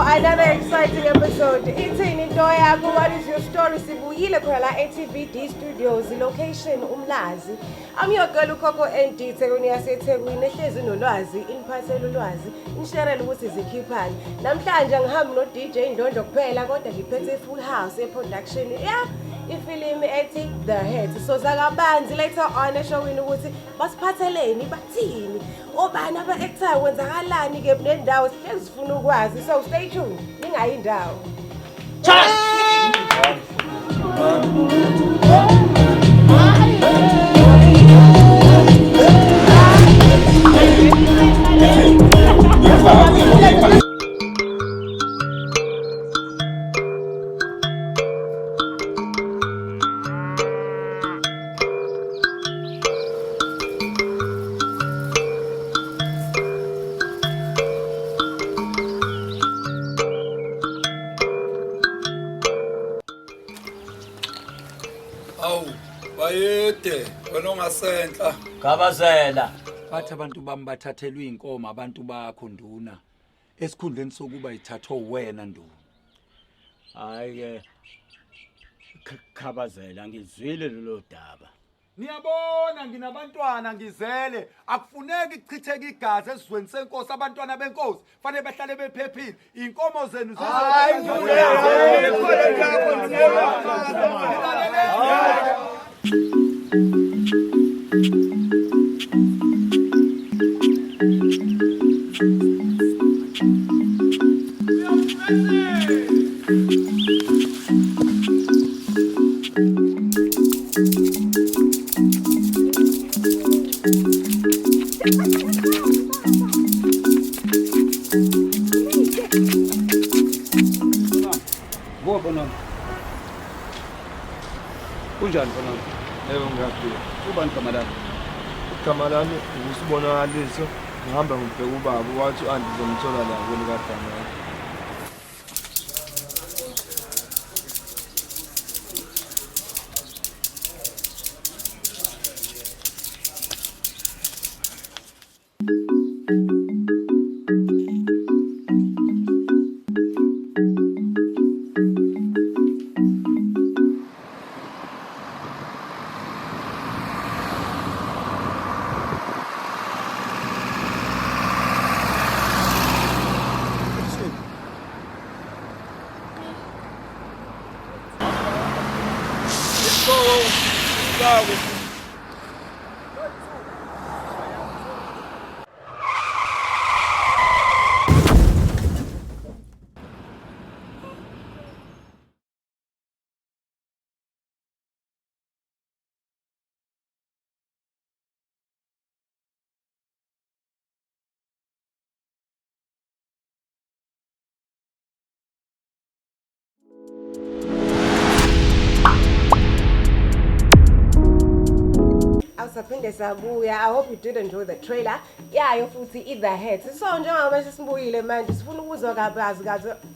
Another exciting episode. Ithin'Intoyakho, what is your story? Sibuyile khona ATVD Studios, location Umlazi. I'm your girl uKoko ND Thekwini yaseThekwini ehlezi nolwazi, iniphathele ulwazi, inshare ukuthi zikhiphani. Namhlanje ngihamba no DJ Ndondo kuphela kodwa ngiphethe full house production. Yeah. Ifilimi ethi The Head. So zakabanzi later on eshowini ukuthi basiphatheleni bathini. Obani aba-actor kwenzakalani ke nendawo sihlezi sifuna ukwazi. So stay tuned. Ningayi ndawo. Senhla Gabazela bathi abantu bami bathathelwe inkomo abantu bakho nduna esikhundleni sokuba ithathwe wena nduna. hayi ke Gabazela ngizwile lelo daba. Niyabona nginabantwana ngizele akufuneki ichitheke igazi esizweni senkosi abantwana benkosi fanele behlale bephephile inkomo zenu Kunjani khona? Yebo ngiyaphila. Ubani kamalana? Kamalani usibonakaliso ngihamba ngibheka ubaba wathi andizomthola la kweli kaDamani. I hope you did enjoy the trailer. Yeah, you futhi The Head. So njengoba sesibuyile manje sifuna ukuzwa kabanzi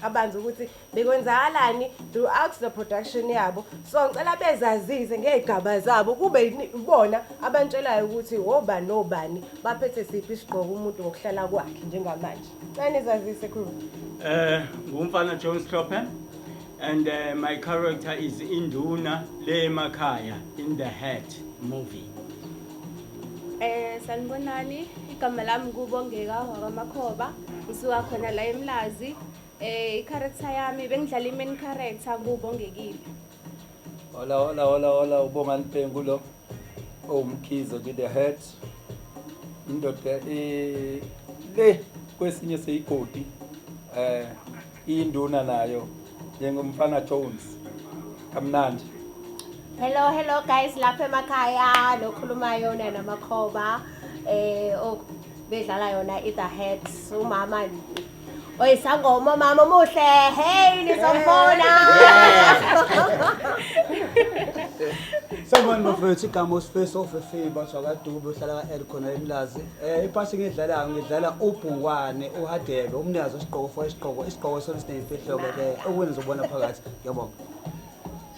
abanzi ukuthi bekwenzakalani throughout the production yabo. So ngicela bezazize ngegaba zabo kube ubona abantshelayo ukuthi obani nobani baphethe siphi isigqoko umuntu ngokuhlala kwakhe njengamanje. Nani zazise crew? Ngumfana Hlophe and my character is Induna le Makaya in The Head movie. Sanibonani, igama lami Bongeka Makhoba, ngisuka khona la eMlazi. Character yami bengidlala i-main character Bongekile. Hola ubongani Pengulo umkhizo ku The Head. Indoda le kwesinye seyigodi induna nayo njengomfana Jones. Kamnandi. Hello guys, lapha emakhaya lokhuluma yona naMakhoba bedlala yona The Head umama oyisangoma mama muhle hey nizombona Sanibona bafethu igama uSifiso Dobe kaDube uhlala ka-L khona eMlazi. Ipasi ngidlala ubhukwane uhadebe umnikazi isiqoko sonesimfihloko-ke okwenza ubona phakathi. Ngiyabonga.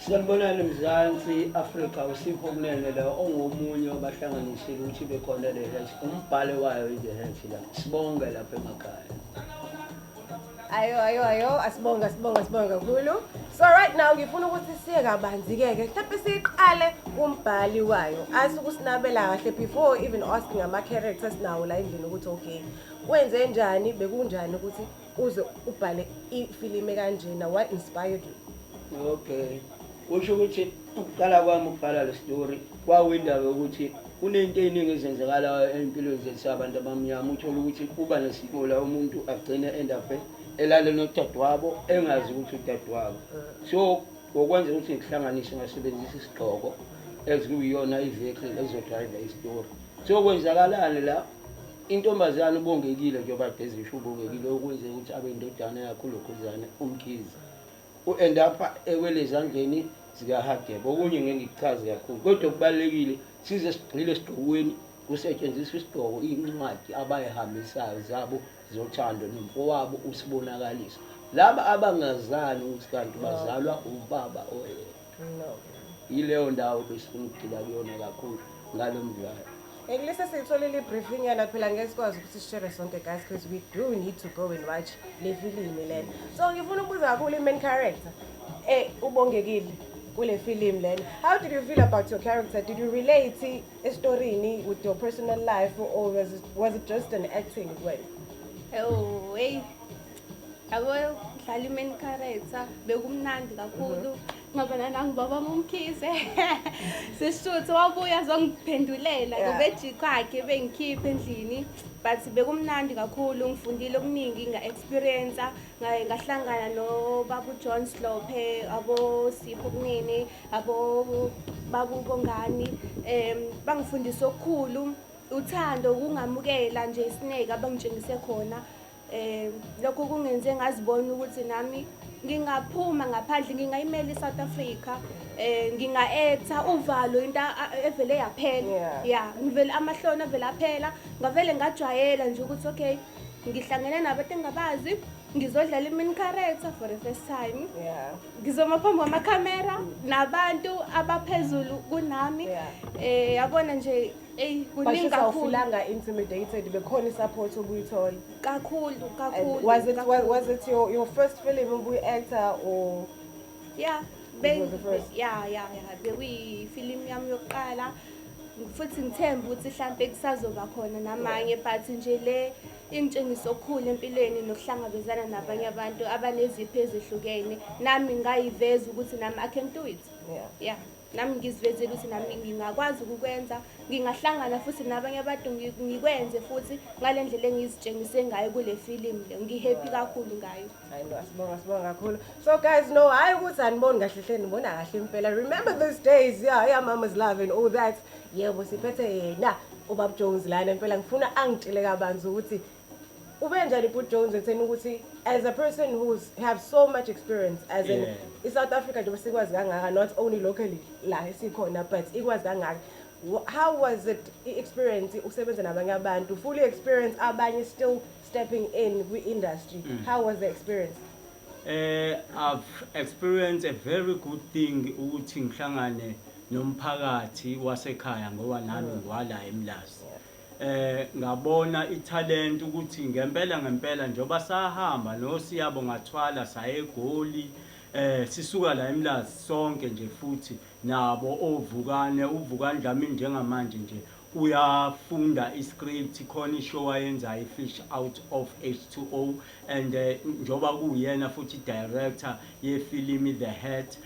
Sanibonani Mzansi Afrika uSipho Kunene lo ongomunye obahlanganisile ukuthi bekhona le umbhalo wayo i-The Head la. Sibonge lapha emakhaya. Ayo asibonga kakhulu. So right now ngifuna ukuthi siye kabanzi-ke mhlawumbe siqale kumbhali wayo asukusinabela kahle before even asking ama-characters nawo la endlini ukuthi okay wenze njani bekunjani ukuthi uze ubhale ifilimu kanjena, what inspired you? Okay. Usho ukuthi ukuqala kwami ukubhala le story kwawindaba ukuthi kunento eningi ezenzakalayo empilweni zethu abantu abamnyama uthola ukuthi kuba nesimo la umuntu agcine end up elale nodadewabo engazi ukuthi udadewabo. So ngokwenza ukuthi ngihlanganise ngasebenzisa isigqoko ezikuyiyona ivehicle ezodrive istory. So kwenzakalani la intombazana ubongekile njengoba ezisho ubongekile ukwenza ukuthi abe indodana yakho lokhuzana umkhizi u-end up ewelezandleni zikahadebe. Okunye ngeke ngikuchaze kakhulu kodwa kubalekile size sigqile esigqokweni kusetshenziswa isigqoko incwadi abayihambisayo zabo zothando nomfowabo usibonakalisa laba abangazani ukuthi kanti bazalwa ubaba oyedwa. Yileyo ndawo besifuna ukugxila kuyona kakhulu ngalo mdlalo. Ngelisa siyitholile i-briefing yana phela ngeke sikwazi ukuthi sishare sonke guys because we do need to go and watch le filimi lena. So ngifuna ukubuza kakhulu i-main character ubongekile kule film lena. How did you feel about your character? Did you relate estoryini with your personal life or was it just an acting way? Oh, hey. Yabo dlala main character bekumnandi kakhulu ngoba nangibaba umkhize sishuthi wabuya zongiphendulela ngobeji kwakhe bengikhipha endlini but bekumnandi kakhulu ngifundile okuningi nga-experience ngahlangana no babu Hlophe abo Sipho Kunene abo babu Bongani bangifundisa okukhulu uthando ukungamukela nje isineke abangitshengise khona lokho kungenze ngazibona ukuthi nami ngingaphuma ngaphandle ngingayimela iSouth Africa nginga-acta uvalo into evele yaphela ngivele amahloni avele aphela ngavele ngajwayela nje ukuthi okay ngihlangene nabantu engabazi ngizodlala i-main character for the first time ngizoma phambi kwamakhamera nabantu abaphezulu kunami yabona nje kuningi kakhulu langa intimidated bekhona support obuyithola kakhulu was it your first film ubuyi-actor or bekuyifilimu yami yokuqala futhi ngithemba ukuthi mhlambe kusazoba khona namanye but nje le intshengisa okukhulu empilweni nokuhlangabezana nabanye abantu abanezipho ezihlukene nami ngayiveza ukuthi nami I can do it nami ngizivezela ukuthi nami ngingakwazi ukukwenza ngingahlangana futhi nabanye abantu ngikwenze futhi ngale ndlela engizitshengise ngayo kule film le ngihappy kakhulu ngayo. Asibonga kakhulu. So guys know hayi ukuthi aniboni kahle nibona kahle impela. Remember those days mama's love and all that. Yebo siphethe yena ubaba Jones lana impela ngifuna angitshele kabanzi ukuthi ubenjani uBaba Jones ekutheni ukuthi as a person who's have so much experience as in South Africa nje sikwazi kangaka not only locally la esikhona but ikwazi kangaka. How was it experience usebenza nabanye abantu fully experienced abanye still stepping in the industry? How was the experience? I've experienced a very good thing ukuthi ngihlangane nomphakathi wasekhaya ngoba nami ngwala eMlazi. Ngabona italent ukuthi ngempela njoba sahamba noSiyabo ngathwala saye eGoli sisuka la eMlazi sonke nje futhi nabo ovukane uvukane Dlamini njengamanje nje uyafunda iscript khona ishow ayenza ifish out of H2O and njoba kuyena futhi director yefilimi The Head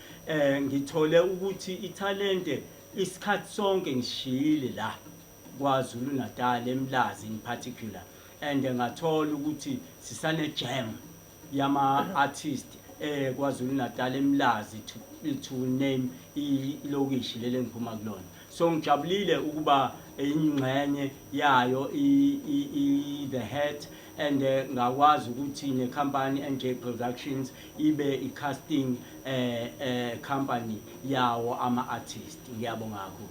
ngithole ukuthi italente isikhathi sonke ngishiyile la kwaZulu Natal eMlazi in particular and ngathola ukuthi sisane jam yama artist kwaZulu Natal eMlazi to name ilokishi lele ngiphuma kulona. So ngijabulile ukuba ingxenye yayo The Head and ngakwazi ukuthi ne company NJ Productions ibe I casting company yawo ama artist. Ngiyabonga kakhulu.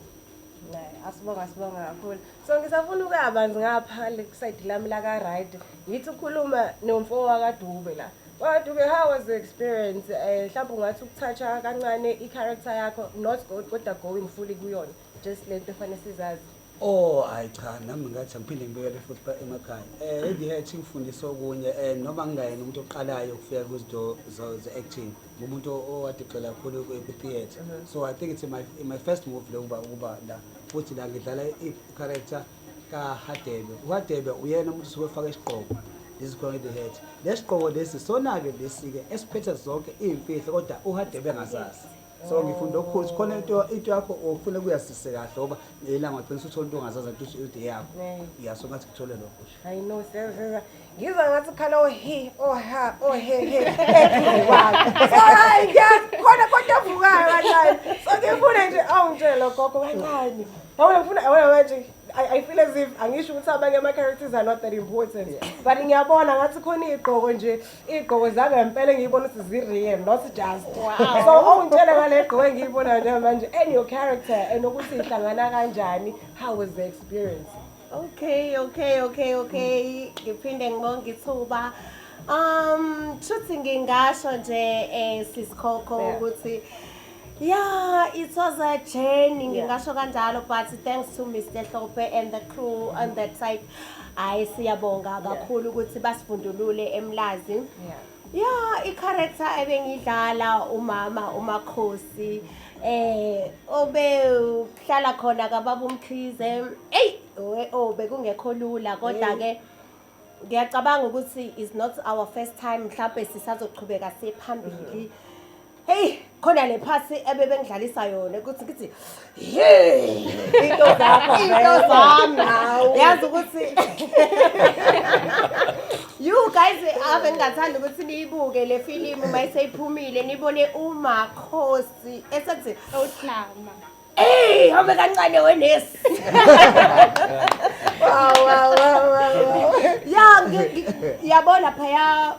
Asibonga kakhulu. So ngisafuna ukuyabanzi ngapha le side lami la ka right. Ngithi ukhuluma nomfowabo kaDube la. Dube, how was the experience? Mhlawumbe ungathi ukuthatha kancane I character yakho not kodwa going fully kuyona. Just lento efanele sizazi. Oh, hayi cha nami ngathi ngiphinde ngibuyele futhi emakhaya. Ngiyathi ngifundisa okunye noma ngingayena umuntu oqalayo ukufika kuzinto ze-acting. Umuntu owadigxela kakhulu kwi-theatre. So I think it's my first move lo ukuba la futhi la ngidlala i-character kaHadebe. uHadebe uyena umuntu osuke efaka isiqoko. This is called the head. Lesigqoko lesi sona-ke lesi-ke esiphethe zonke iy'mfihlo kodwa uHadebe engazazi. So ngifunda okukhulu khona into yakho ofuna kuyasise kahle ngoba elanga ngicela uthola into ongazazi ukuthi yakho. Yaso ngathi kuthole lokho. I know sir. Ngizwa ngathi khala he ha. So hayi khona kodwa vukayo kancane. So ngifuna nje awungitshela gogo kancane. Yabona ngifuna manje I feel as if angisho ukuthi abanye ama characters are not that important. But ngiyabona ngathi khona igqoko nje igqoko zangempela ngiyibona ukuthi zi-real not just. So awungitshela ngale gqoko engiyibona nje manje and your character and ukuthi ihlangana kanjani, how was the experience? Okay. Ngiphinde ngibonge ithuba. Futhi ngingasho nje sisikhokho ukuthi yeah, it was a journey. Ngingasho kanjalo, but thanks to Mr. Hlophe and the crew on that side. Siyabonga kakhulu ukuthi basifundulule eMlazi. Yeah, I-character ebengidlala umama uMakhosi obe uhlala khona kaBaba uMkhize. Bekungekho lula kodwa ke ngiyacabanga ukuthi is not our first time mhlawumbe sisazoqhubeka sephambili. Hey, khona le phasi ebebengidlalisa yona ukuthi ngithi into zami yazi ukuthi you guys ave ngingathanda ukuthi niyibuke le film mayiseyiphumile nibone uMakhosi esethi Ohlama. Hamba kancane wenesi. Wow. Yabona phaya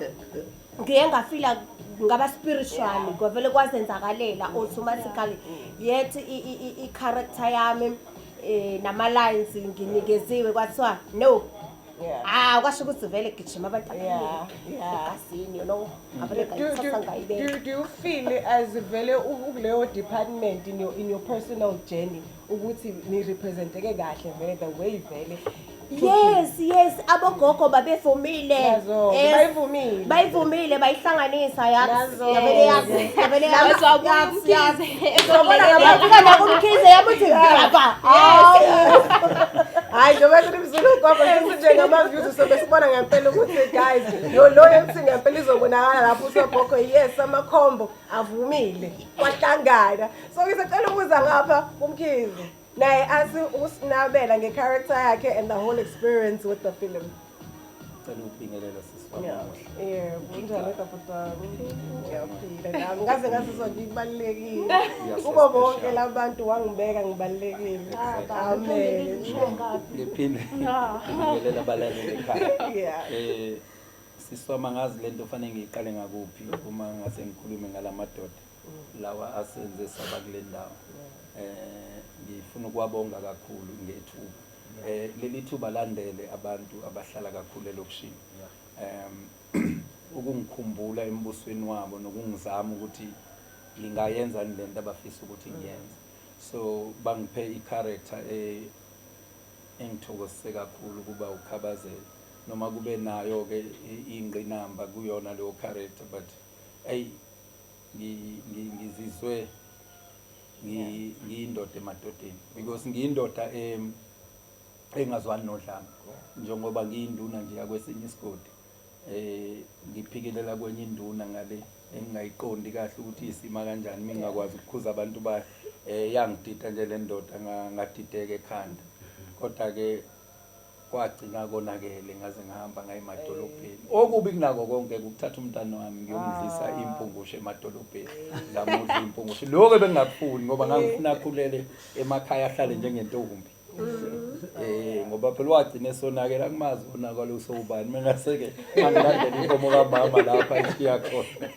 ngiye ngafila ngaba spiritual kwavele kwazenzakalela automatically yet I-character yami nama lines nginikeziwe kwathiwa no kwasho ukuthi vele gijima abantu egasini you know do you feel as vele ukuleyo department in your personal journey ukuthi ni representeke kahle vele the way vele? Yes, abogogo babevumile. Bayivumile bayihlanganisa yazi. Yabele umkhize yabuthi baba. Hayi njengoba kunemzulu gogo sithi njengamaviews so besibona ngempela ukuthi guys lo ethi ngempela izobonakala lapho usogogo yes amakhombo avumile kwahlangana. So ngisacela ukuza ngapha kumkhize. Naye athi usinabela nge-character yakhe and the whole experience with the film. Cela ukubingelela sisiwami. Kunjani kodwa ngiyaphila nami ngaze ngasizonke ibalekile. Kubo bonke labantu wangibeka ngibalekile. Amen. Ngiphinde ngibingelela abalaleli ekhaya. Sisiwami ngazi lento fanele ngiqale ngakuphi uma ngase ngikhulume ngalamadoda lawa asenze saba kule ndawo. Ngifuna ukwabonga kakhulu ngethuba leli thuba landele abantu abahlala kakhulu elokushini ukungikhumbula embusweni wabo nokungizama ukuthi ngingayenza lento abafisa ukuthi ngiyenze so bangiphe i-character engithokozise kakhulu kuba ukhabazela noma kube nayo ke ingqinamba kuyona leyo character but ngizizwe ngiyindoda emadodeni because ngiyindoda engazwani nodlame njengoba ngiyinduna nje yakwesinye isigodi ngiphikelela kwenye induna ngale engingayiqondi kahle ukuthi isima kanjani mingakwazi ukukhuza abantu ba yangidida nje le ndoda ngadideka ekhanda kodwa ke kwagcina konakele ngaze ngihamba ngayemadolobheni okubi kunako konke ukuthatha umntana wami ngiyomdlisa impungushe emadolobheni ngamudla impungushe lokho bengakufuni ngoba ngangifuna akhulele emakhaya ahlale njengentombi ngoba phela wagcina esonakela akumazi onakala usowubani mengaseke angilandela inkomo kamama lapha ishiya khona.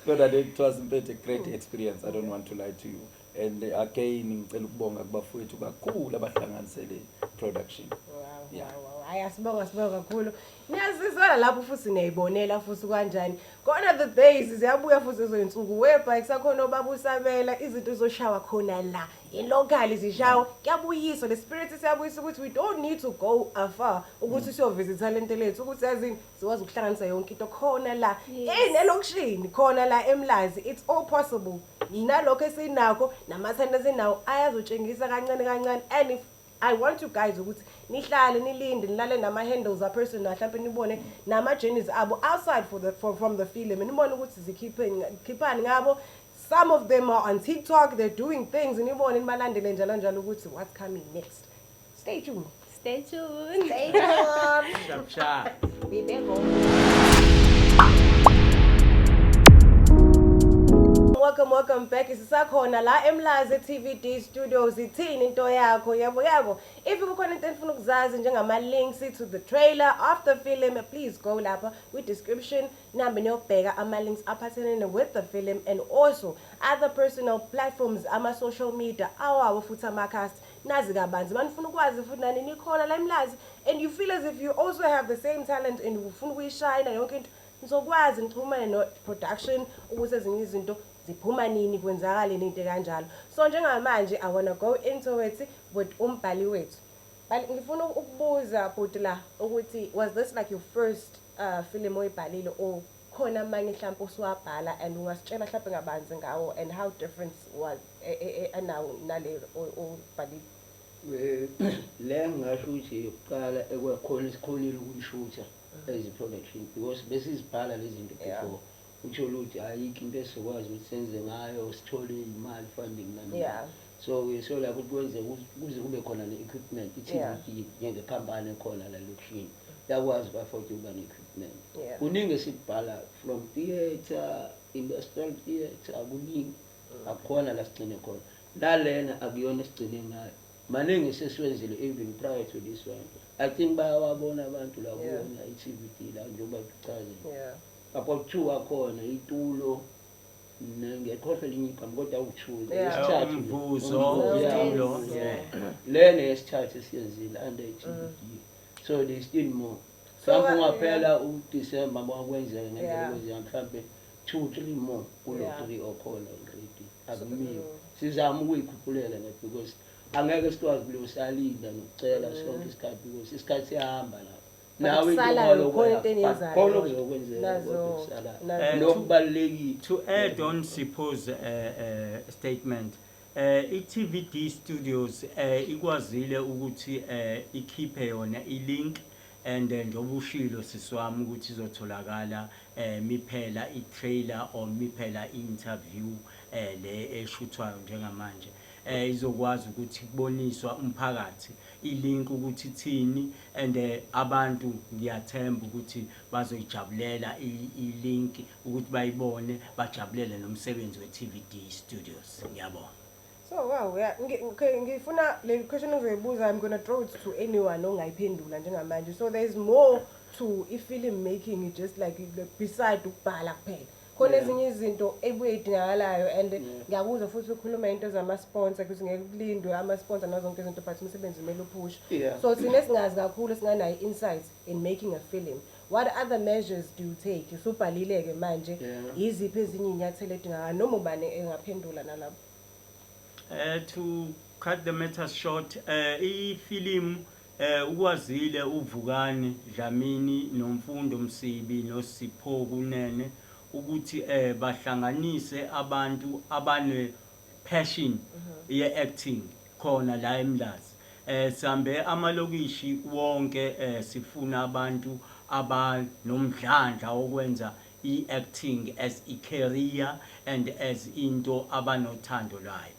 So that it was a great experience, I don't want to lie to you. And again ngicela ukubonga kubafowethu kakhulu abahlanganisele production. Yeah. Ayasibonga kakhulu. Ngiyazizwa lapho futhi niyayibonela futhi kanjani. Gone the days ziyabuya futhi ezoyinsuku webike sakhona obaba usabela izinto zoshawa khona la. Local izishawa kuyabuyiswa, the spirit siyabuyisa ukuthi we don't need to go afar ukuthi siyovisit talent lethu ukuthi yazini siwazi ukuhlanganisa yonke into khona la. Nelokishini khona la eMlazi, it's all possible. Nalokho esinakho namathanda sinawo ayazotshengisa kancane and if I want you guys ukuthi nihlale nilinde nilale nama handles a person mhlawumbe nibone nama journeys abo outside from the film nibone ukuthi zikhipani ngabo. Some of them are on TikTok, they're doing things nibone nibalandele njalo ukuthi what's coming next. Stay tuned. Stay tuned. Sharp. Be there. Welcome back. Isisakhona la eMlazi TVD Studios Ithin'Intoyakho yabo. If kukhona into enfuna ukuzazi njengama links to the trailer of the film, please go lapha with description number niyobheka ama links aphathelene with the film and also other personal platforms ama social media awawo futhi amacast nazi kabanzi manifuna ukwazi futhi nani nikhona la eMlazi and you feel as if you also have the same talent and ufuna ukuyishayina yonke into nizokwazi nixhumane no production ukuthi ezinye izinto ziphuma nini kwenzakala into kanjalo. So njengamanje I want to go into it with umbhali wethu. Bali ngifuna ukubuza bhuti la ukuthi was this like your first film oyibhalile or khona manje mhlawumbe usuwabhala and ungasitshela mhlawumbe ngabanzi ngawo and how different was now nale obhalile? Le ngasho ukuthi yokuqala ekwakhona isikhonile ukuyishutha as a production because besizibhala lezi zinto before. Uthola ukuthi ayikho into esokwazi ukuthi senze ngayo sithole imali funding nani. So so lapho kwenze kuze kube khona ne-equipment i-TVD njengekhampani ekhona la location yakwazi bafowethu ukuba ne-equipment. Kuningi esibhala from theatre, industrial theatre, kuningi akhona la sigcine khona. Lalena akuyona esigcine ngayo. Maningi sesiwenzile even prior to this one. I think bayawabona abantu la kuona i-TVD la njengoba kuchaze. About 2 akhona itulo ngekhohle linye igama kodwa u2 esithathu umvuzo itulo lena esithathu siyenzile under TVD. So there's still more. Mhlawumbe ungaphela uDecember makwenzeka ngendlela kwenza mhlawumbe 2-3 more kulo 3 okhona already. Akumile sizama ukuyikhupulela because angeke sikwazi kulosalinda nokucela sonke isikhathi because isikhathi siyahamba la. Now we to add on Sipho's statement, i-TVD Studios ikwazile ukuthi ikhiphe yona i-link and njengoba ushilo siswami ukuthi izotholakala miphela i-trailer or miphela i-interview le eshuthwayo njengamanje. Izokwazi ukuthi kuboniswa umphakathi ilink ukuthi thini and abantu ngiyathemba ukuthi bazoyijabulela ilink ukuthi bayibone bajabulele nomsebenzi we-TVD Studios. Ngiyabonga. So wow, ngifuna le question engizoyibuza, I'm going to throw it to anyone ongayiphendula njengamanje. So there's more to i-film making, just like beside ukubhala kuphela. Khona ezinye izinto ebuye idingakalayo and ngiyakuzwa futhi ukukhuluma into zama-sponsor ukuthi ngeke kulindwe ama-sponsor nazonke izinto but umsebenzi kumele uphushe. So thina singazi kakhulu singanayo insights in making a film. What other measures do you take? Usubhalile-ke manje yiziphi ezinye inyathelo edingakala noma ubani engaphendula nalapho? To cut the matter short, i-film ukwazile uvukane Dlamini nomfundo Msibi noSipho Kunene ukuthi bahlanganise abantu abane passion ye acting khona la eMlazi. Sambe amalokishi wonke sifuna abantu abanomdlandla okwenza i-acting as a career and as into abanothando lwayo.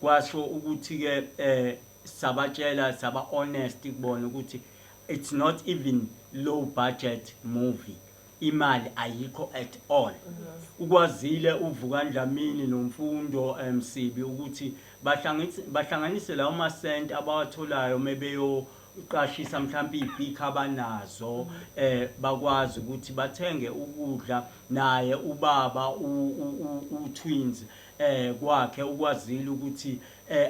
Kwasho ukuthi ke sabatshela saba honest kubona ukuthi it's not even low budget movie. Imali ayikho at all. Ukwazile uvukani Dlamini nomfundo Msibi ukuthi bahlanganise lawo masent abawatholayo mebeyo uqashisa mhlawumbe ibhikha abanazo bakwazi ukuthi bathenge ukudla naye ubaba u-twins kwakhe ukwazile ukuthi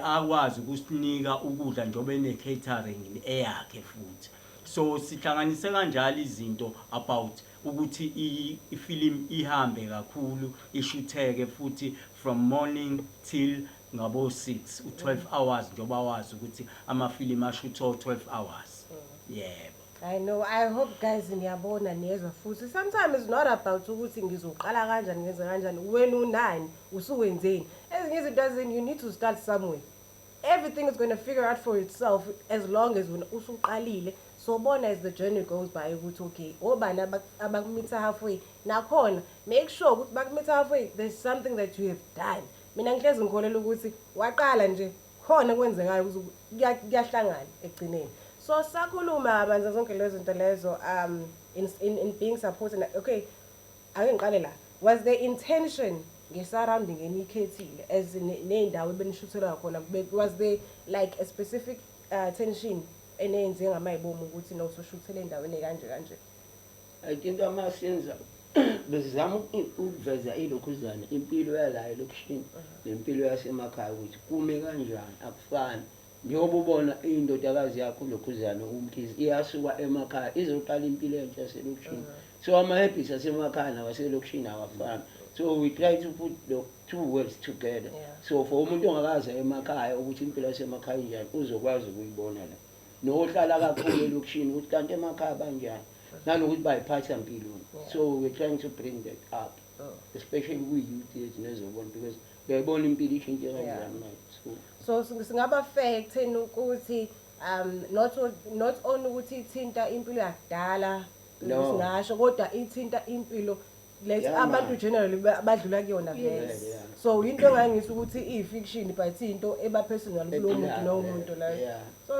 akwazi ukusinika ukudla njobe ne-catering eyakhe futhi. So sihlanganise kanjalo izinto about ukuthi ifilm ihambe kakhulu ishutheke futhi from morning till ngabo 6 u12 hours njoba wazi ukuthi amafilm ashutho 12 hours. Yebo. I know. I hope guys niyabona niyezwa futhi. Sometimes it's not about ukuthi ngizoqala kanjani ngenze kanjani wena unani usuwenzeni. Ezinye izinto ezini you need to start somewhere. Everything is going to figure out for itself as long as when usuqalile. So bona as the journey goes by ukuthi okay obani abakumitha halfway nakhona make sure ukuthi bakumitha halfway there's something that you have done. Mina ngihlezi ngikholela ukuthi waqala nje khona kwenzekayo ukuthi kuyahlangana egcineni. So sakhuluma abanza zonke lezo zinto lezo in being supported. Okay, ake ngiqale la. Was the intention ngesurrounding enikhethile as neindawo ebenishuthela khona was there like a specific tension enenze ngamayibomo ukuthi no soshuthele endaweni kanje kanje? I think amasenza bezama ukuveza ilokhuzana impilo yala elokushini nempilo yasemakhaya ukuthi kume kanjani akufani. Njengoba ubona indodakazi yakho lokhuzana umkhizi iyasuka emakhaya izoqala impilo entsha yaselokishini. So ama-habits asemakhaya nawaselokishini awafani. So we try to put the two worlds together. So for umuntu ongakaza emakhaya ukuthi impilo yasemakhaya njani uzokwazi ukuyibona la. Nohlala kakhulu elokishini ukuthi kanti emakhaya banjani nanokuthi bayiphatha empilweni. So we're trying to bring that up, especially we youth nezobona because bayibona impilo ishintshe kanjani manje. So singaba fair ekutheni ukuthi not only ukuthi ithinta impilo yakudala singasho kodwa ithinta impilo lethi abantu generally badlula kuyona vele. So into engangithi ukuthi i-fiction but into eba personal kulo muntu nomuntu la. So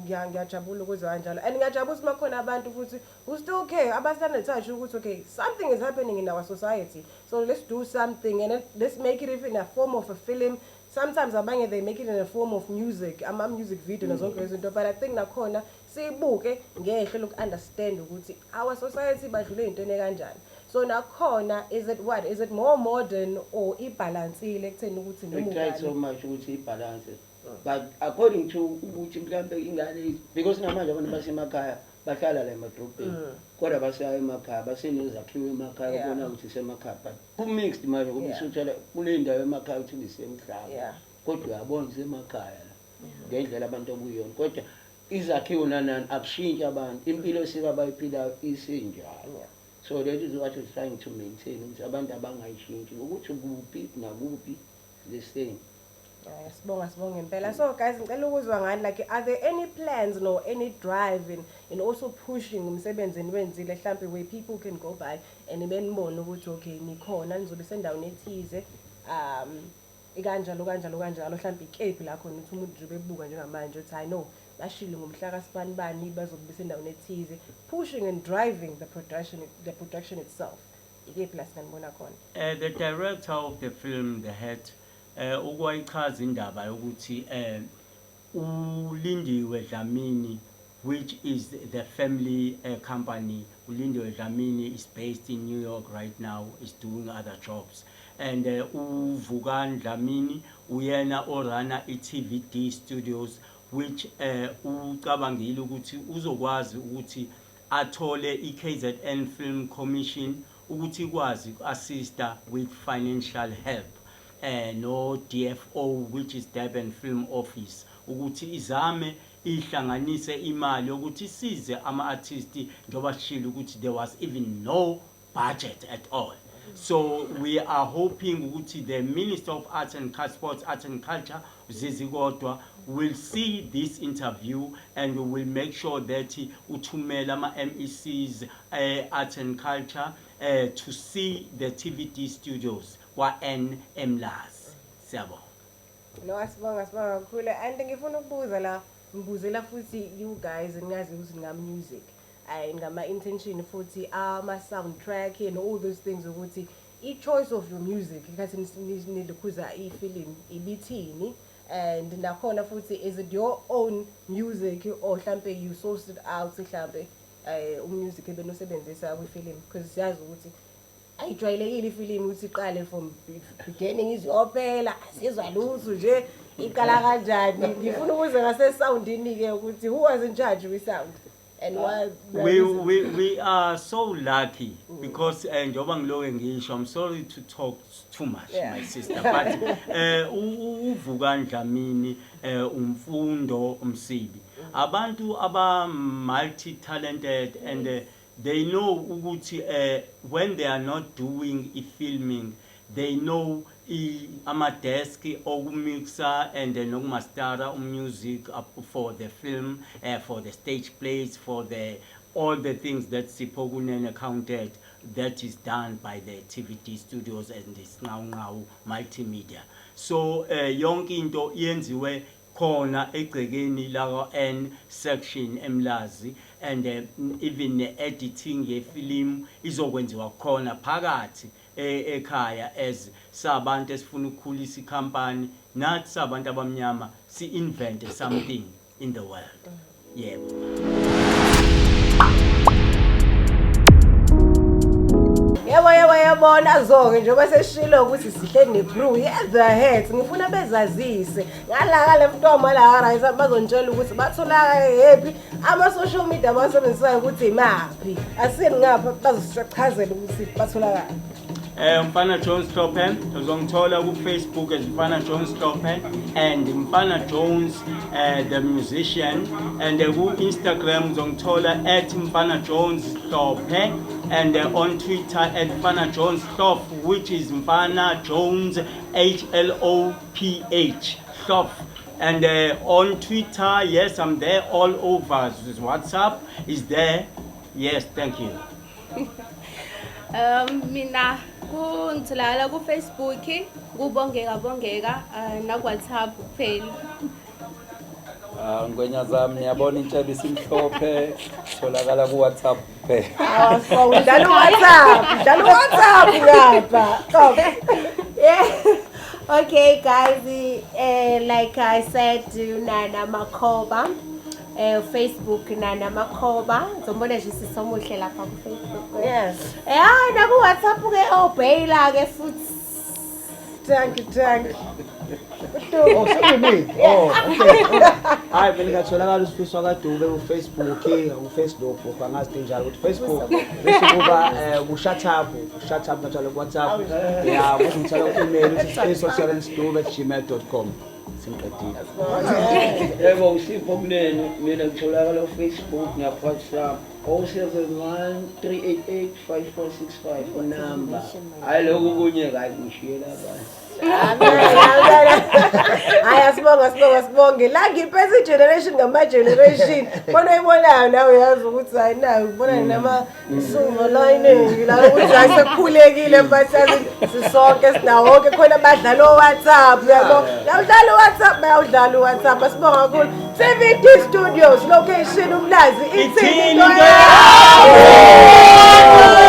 ngiyajabula ukuzwa kanjalo and ngiyajabula ukuthi makhona abantu futhi who still care abasanda touch ukuthi okay something is happening in our society, so let's do something and let's make it even in a form of a film. Sometimes abanye they make it in a form of music, music video nazonke izinto, but I think nakhona sibuke ngehle loku understand ukuthi our society badlule into kanjani. So nakhona is it more modern or ibalansile ekutheni ukuthi we try so much ukuthi ibalance, but according to ukuthi mhlambe ingane because namanje abantu basemakhaya bahlala la emadrobheni kodwa basaya emakhaya basenezakhiwo emakhaya ubona ukuthi semakhaya but ku-mixed manje kubisuthola kunendawo emakhaya ukuthi lisemhlaba kodwa uyabona semakhaya la ngendlela abantu obuyona kodwa izakhiwo nanani akushintsha abantu impilo esika bayiphilayo isenjalo. So that is what we're trying to maintain ukuthi abantu abangayishintshi ukuthi kuphi nakuphi the same. Sibonga impela. So guys ngicela ukuzwa ngani like are there any plans no any drive in also pushing umsebenzi niwenzile mhlambe where people can go by and benibone ukuthi okay nikhona nizobe sendaweni ethize ikanjalo mhlambe icape la khona ukuthi umuntu nje bebuka njengamanje ukuthi I know bashilo ngomhla kaSibani bani bazobe sendaweni ethize pushing and driving the production itself. Icape la sinibona khona. The director of the film, the head ukwayichaza indaba yokuthi uLindiwe Dlamini, which is the family company. uLindiwe Dlamini is based in New York right now, is doing other jobs, and uVukan Dlamini uyena orana iTVD Studios, which ucabangile ukuthi uzokwazi ukuthi athole iKZN Film Commission ukuthi ikwazi assista with financial help. No DFO, which is Durban Film Office, ukuthi izame ihlanganise imali ukuthi isize ama-artists njoba shilo ukuthi there was even no budget at all. So we are hoping ukuthi the Minister of Arts and Sports, Arts and Culture, Zizi Kodwa, will see this interview and we will make sure that uthumela ama-MECs Arts and Culture to see the TVD studios kwa-N Mlazi. Siyabonga. No, asibonga kakhulu and ngifuna ukubuza la ngibuzela futhi you guys ngazi ukuthi ngama-music ngama-intention futhi ama-soundtrack and all those things ukuthi i-choice of your music ikhathini nilukhuza ifilm ibithini and nakhona futhi is it your own music or mhlambe you sourced it out mhlambe umusic ebenosebenzisa kwifilm because siyazi ukuthi ayijwayelekile ifilm ukuthi iqale from beginning izophela asizwa lutho nje iqala kanjani ngifuna ukuze ngase soundini ke ukuthi who was in charge with sound and why we are so lucky because njoba ngiloke ngisho I'm sorry to talk too much my sister but uvuka Dlamini umfundo umsibi abantu aba multi talented and they know ukuthi when they are not doing filming they know ama-desk okumixer and then okumastera music for the film, for the stage plays, for all the things that Sipho Kunene counted that is done by the TVD studios and this now multimedia. So yonke into yenziwe khona egcekeni la N section eMlazi and even the editing ye film izokwenziwa khona phakathi ekhaya as sabantu esifuna ukukhulisa ikhampani nathi sabantu abamnyama si invent something in the world. Yebo. Yabona zonke njengoba seshilo ukuthi sihle nebrew the heads ngifuna bezazise ngalaka lemntomo la right bazontshela ukuthi batholaka happy ama social media abasebenzisayo ukuthi imaphi asini ngapha bazosichazela ukuthi batholaka Mfana Jones Hlophe uzongithola ku Facebook as Mfana Jones Hlophe and Mfana Jones the musician and ku Instagram uzongithola @Mfana Jones Hlophe and on Twitter @Mfana Jones Hlophe which is Mfana Jones HLOPH Hlophe and on Twitter yes I'm there all over WhatsApp is there yes thank you mina ngitholakala ku Facebook Bongeka na WhatsApp kuphela ngwenya zami ngiyabona intshebe isimhlophe tholakala ku WhatsApp kuphela dala WhatsApp ngapha yeah. Okay guys, like I said, Nana Makhoba, Facebook Nana Makhoba. Zombona nje sisomuhle lapha ku Facebook. Yes. Na ku WhatsApp ke obey la ke futhi. Thank you. Oh, sorry me. Oh, okay. Hayi vele ngatholakala uSifiso Dobe ku Facebook, ku Facebook bangazi njalo ukuthi Facebook bese kuba ku shut up ngathola ku WhatsApp. Yeah, bese ngithola u-email uthi sifiso.dobe@gmail.com. Sinqedile. Yebo uSipho Kunene mina ngitholakala ku Facebook na WhatsApp 0713885465 number. Hayi lokho kunye kayi ngishiyela abantu. Hayi asibonge la ngiphethe generation ngama generation bona ibonayo nawe yazi ukuthi hayi nayo ubona nama sumo line la ukuthi asekhulekile mbathazi sisonke sinawo wonke khona abadlala WhatsApp yabo la udlala WhatsApp asibonga kakhulu TVD Studios location uMlazi Ithin'Intoyakho